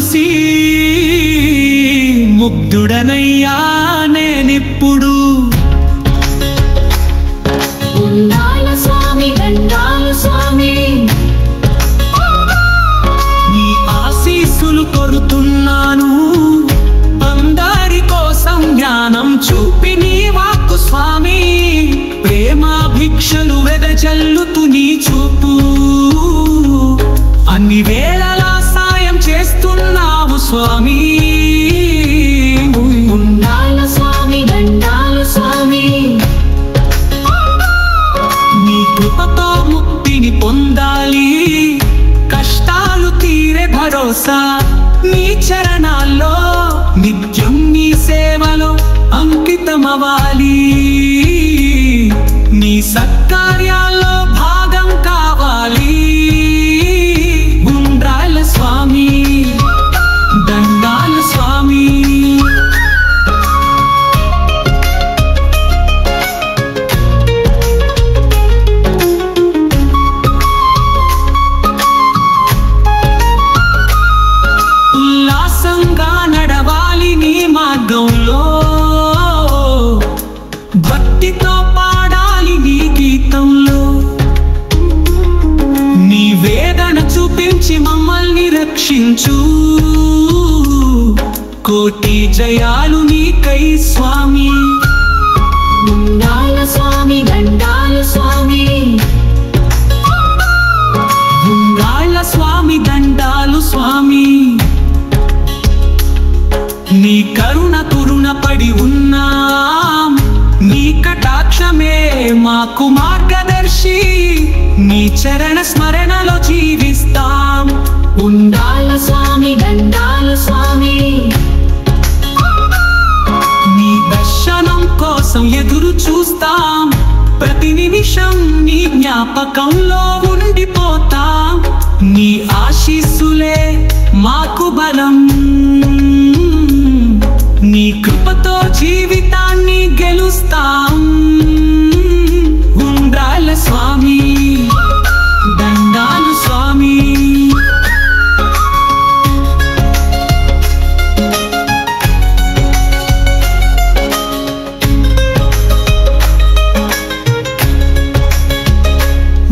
చూసి ముగ్ధుడనయ్యా నేనిప్పుడు. ఉండాల స్వామి దండాలు స్వామి, నీ ఆశీస్సులు కొరుతున్నాను. అందరి కోసం జ్ఞానం చూపి నీ వాక్కు స్వామి, ప్రేమాభిక్షలు వెదజల్లుతూ నీ చూపు. అన్ని వేళలా సాయం చేస్తున్నావు స్వామి. ఉండాల స్వామి దండాలు స్వామి, నీ కృపతో ముక్తిని పొందాలి, కష్టాలు తీరే భరోసా నీ చరణాల్లో, నిత్యం నీ సేవలో అంకితమవ్వాలి. నీ సత్కార్యాల్లో భాగం కావాలి. ఉండ్రాళ్ళ స్వామి దండాల స్వామి, ఉల్లాసంగా నడవాలి నీ మార్గంలో, భక్తితో పాడాలి నీ గీతంలో. నీ వేదన చూపించి మమ్మల్ని రక్షించు, కోటి జయాలు నీకై స్వామి. ఉండాల స్వామి దండాలు స్వామి, ఉండాళ్ళ స్వామి దండాలు స్వామి. నీ కరుణకు రుణపడి ఉన్నాం, నీ కటాక్షమే మాకు మార్గదర్శి, నీ చరణ స్మరణలో జీవిస్తాం. ఉండాల స్వామి దండాలు స్వామి, నీ దర్శనం కోసం ఎదురు చూస్తాం, ప్రతి నిమిషం నీ జ్ఞాపకంలో ఉండిపోతాం. నీ ఆశీస్సులే మాకు బలం, నీ కృపతో జీవితాన్ని గెలుస్తాం. ఉండ్రాళ్ళ స్వామి దండాలు స్వామి,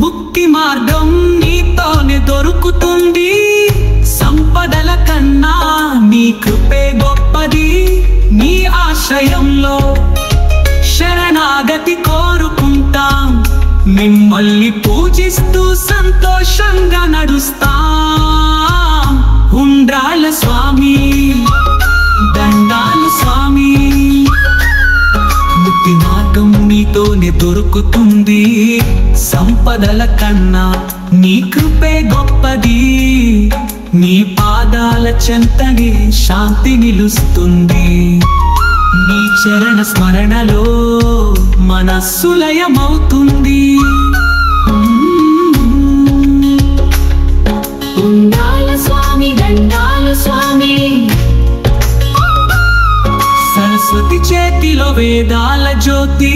ముక్తి మార్గం నీతోనే దొరుకుతుంది, సంపదల కన్నా నీ కృపే గొప్పది. నీ ఆశ్రయంలో శరణాగతి కోరుకుంటాం, మిమ్మల్ని పూజిస్తూ సంతోషంగా నడుస్తాం. ఉండ్రాళ్ళ స్వామి దండాలు స్వామి, ముక్తి మార్గం నీతోనే దొరుకుతుంది, సంపదల కన్నా నీ కృపే గొప్పది. నీ పాదాల చెంతనే శాంతి నిలుస్తుంది, నీ చరణ స్మరణలో మనస్సు లయమవుతుంది. ఉండాల స్వామి దండాలు స్వామి, సరస్వతి చేతిలో వేదాల జ్యోతి,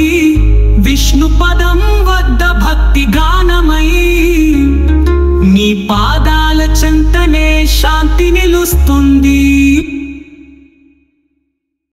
విష్ణు పదం వద్ద భక్తి గానమై, నీ పాదాల చెంతనే శాంతి నిలుస్తుంది.